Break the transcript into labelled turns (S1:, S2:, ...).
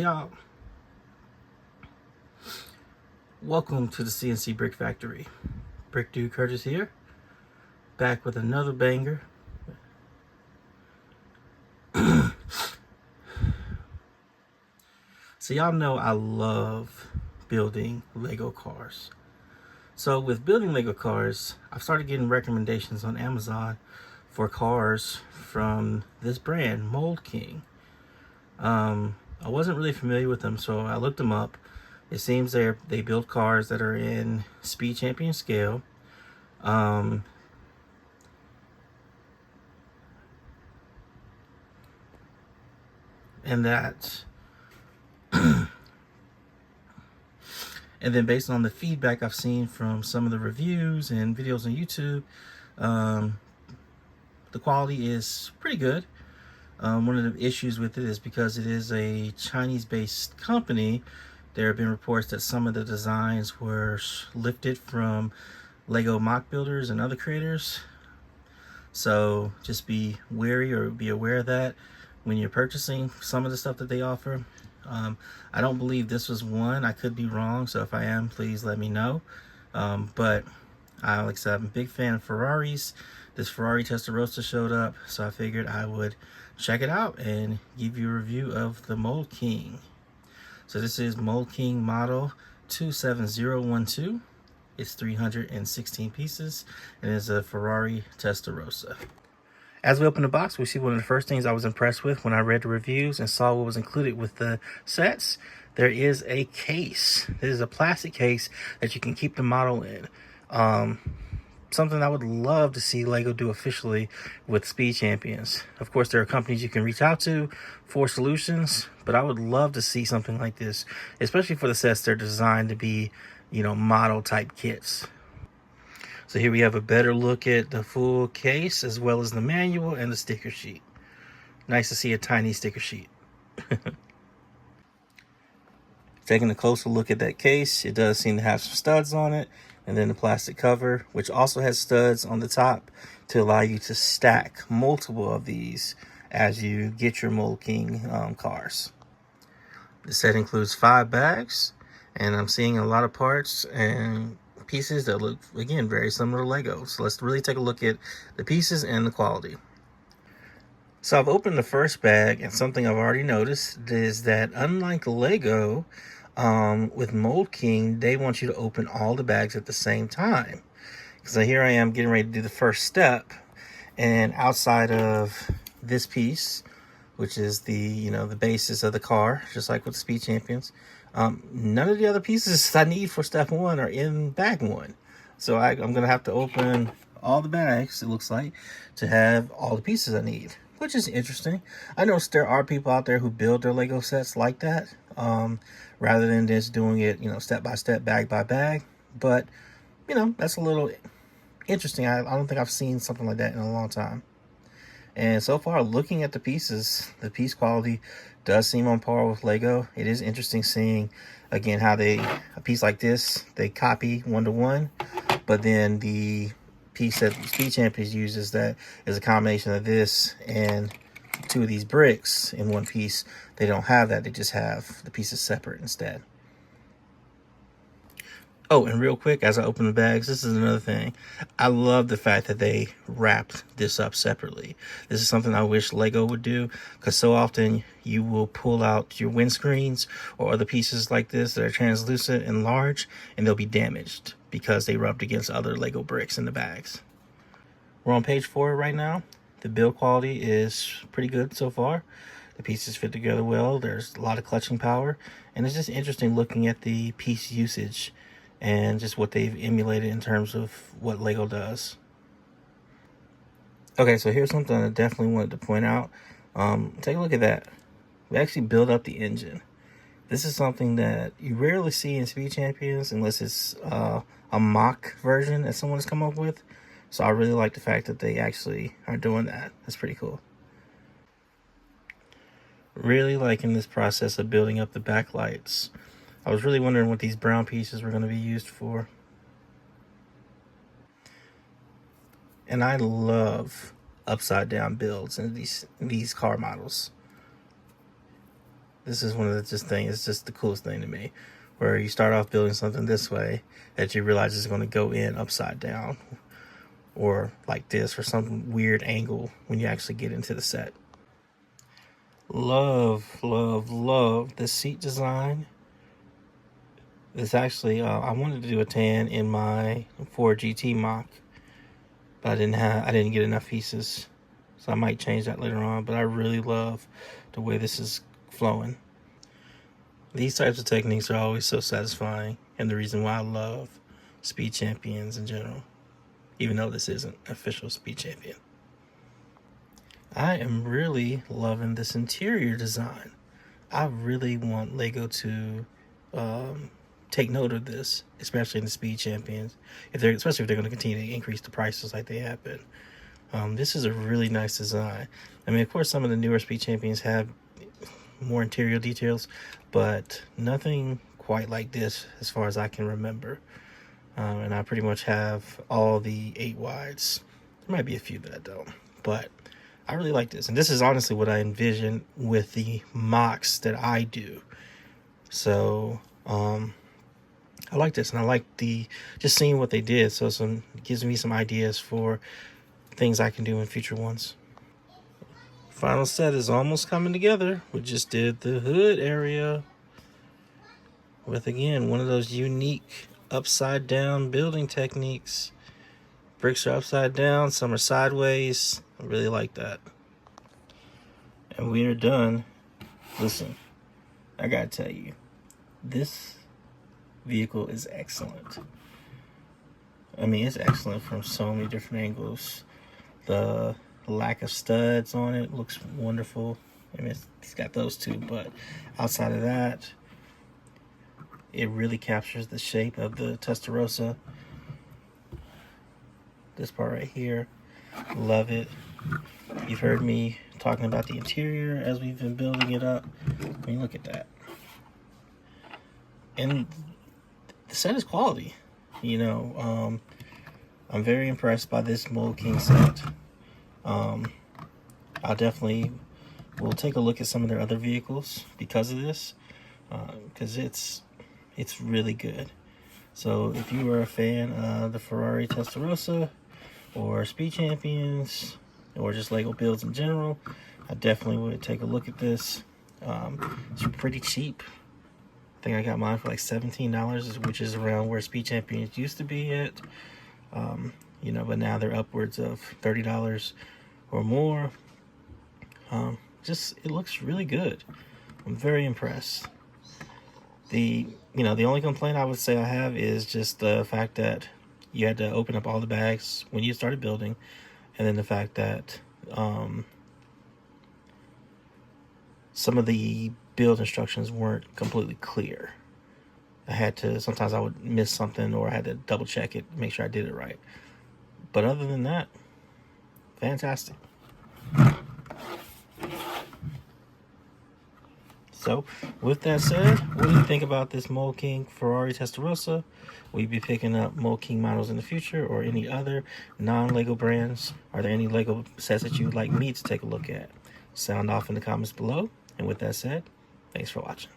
S1: y'all, welcome to the CNC Brick Factory. Brick Dude Curtis here, back with another banger. So y'all know I love building Lego cars. So with building Lego cars, I've started getting recommendations on Amazon for cars from this brand, Mould King. I wasn't really familiar with them, so I looked them up. It seems they build cars that are in Speed Champion scale. And that and then based on the feedback I've seen from some of the reviews and videos on YouTube, the quality is pretty good. One of the issues with it is because it is a Chinese-based company. There have been reports that some of the designs were lifted from Lego mock builders and other creators. So just be wary or be aware of that when you're purchasing some of the stuff that they offer. I don't believe this was one. I could be wrong, so if I am, please let me know. But like I said, I'm a big fan of Ferraris. This Ferrari Testarossa showed up, so I figured I would check it out and give you a review of the Mould King. So this is Mould King model 27012. It's 316 pieces and is a Ferrari Testarossa. As we open the box, we see one of the first things I was impressed with when I read the reviews and saw what was included with the sets. There is a case. This is a plastic case that you can keep the model in. Something I would love to see Lego do officially with Speed Champions. Of course, there are companies you can reach out to for solutions, but I would love to see something like this, especially for the sets that are designed to be, model type kits. So here we have a better look at the full case as well as the manual and the sticker sheet. Nice to see a tiny sticker sheet. Taking a closer look at that case, it does seem to have some studs on it, and then the plastic cover, which also has studs on the top to allow you to stack multiple of these as you get your Mould King cars. The set includes 5 bags, and I'm seeing a lot of parts and pieces that look, again, very similar to Lego. So let's really take a look at the pieces and the quality. So I've opened the first bag, and something I've already noticed is that unlike Lego, with Mould King, they want you to open all the bags at the same time. So here I am getting ready to do the first step, and outside of this piece, which is the the basis of the car, just like with the Speed Champions, none of the other pieces I need for step 1 are in bag 1. So I'm gonna have to open all the bags, it looks like, to have all the pieces I need, which is interesting. I know there are people out there who build their Lego sets like that, rather than just doing it, step by step, bag by bag. But, that's a little interesting. I don't think I've seen something like that in a long time. And so far, looking at the pieces, the piece quality does seem on par with Lego. It is interesting seeing, again, how a piece like this, they copy 1-to-1, but then the piece that Speed Champions uses that is a combination of this and 2 of these bricks in one piece. They don't have that. They just have the pieces separate instead. Oh, and real quick, as I open the bags, this is another thing. I love the fact that they wrapped this up separately. This is something I wish Lego would do, because so often you will pull out your windscreens or other pieces like this that are translucent and large, and they'll be damaged because they rubbed against other Lego bricks in the bags. We're on page 4 right now. The build quality is pretty good so far. The pieces fit together well. There's a lot of clutching power, and it's just interesting looking at the piece usage and just what they've emulated in terms of what Lego does. Okay, so here's something I definitely wanted to point out. Take a look at that. We actually build up the engine. This is something that you rarely see in Speed Champions unless it's a mock version that someone's come up with. So I really like the fact that they actually are doing that. That's pretty cool. Really liking this process of building up the backlights. I was really wondering what these brown pieces were going to be used for. And I love upside down builds in these car models. This is one of the things. It's just the coolest thing to me, where you start off building something this way that you realize is going to go in upside down, or like this, or some weird angle when you actually get into the set. Love, love, love the seat design. It's actually I wanted to do a tan in my Ford GT mock, but I didn't get enough pieces, so I might change that later on. But I really love the way this is flowing. These types of techniques are always so satisfying, and the reason why I love Speed Champions in general, even though this isn't official Speed Champion. I am really loving this interior design. I really want Lego to take note of this, especially in the Speed Champions, especially if they're going to continue to increase the prices like they have been. This is a really nice design. I mean, of course, some of the newer Speed Champions have more interior details, but nothing quite like this as far as I can remember. And I pretty much have all the 8 wides. There might be a few that I don't, but I really like this. And this is honestly what I envision with the mocks that I do. So I like this, and I like just seeing what they did. So it gives me some ideas for things I can do in future ones. Final set is almost coming together. We just did the hood area with, again, one of those unique upside down building techniques. Bricks are upside down, some are sideways. I really like that. And we are done. Listen, I gotta tell you, this vehicle is excellent. I mean, it's excellent from so many different angles. The lack of studs on it looks wonderful. I mean, it's got those two, but outside of that, it really captures the shape of the Testarossa. This part right here, love it. You've heard me talking about the interior as we've been building it up. I mean, look at that. And the set is quality. You know, I'm very impressed by this Mould King set. I definitely will take a look at some of their other vehicles because of this, because it's really good. So if you are a fan of the Ferrari Testarossa or Speed Champions or just Lego builds in general, I definitely would take a look at this. It's pretty cheap. I think I got mine for like $17, which is around where Speed Champions used to be at. You know, but now they're upwards of $30 or more. It looks really good. I'm very impressed. The only complaint I would say I have is just the fact that you had to open up all the bags when you started building, and then the fact that some of the build instructions weren't completely clear. Sometimes I would miss something, or I had to double check it, make sure I did it right. But other than that, fantastic. So, with that said, what do you think about this Mould King Ferrari Testarossa? Will you be picking up Mould King models in the future, or any other non-Lego brands? Are there any Lego sets that you would like me to take a look at? Sound off in the comments below. And with that said, thanks for watching.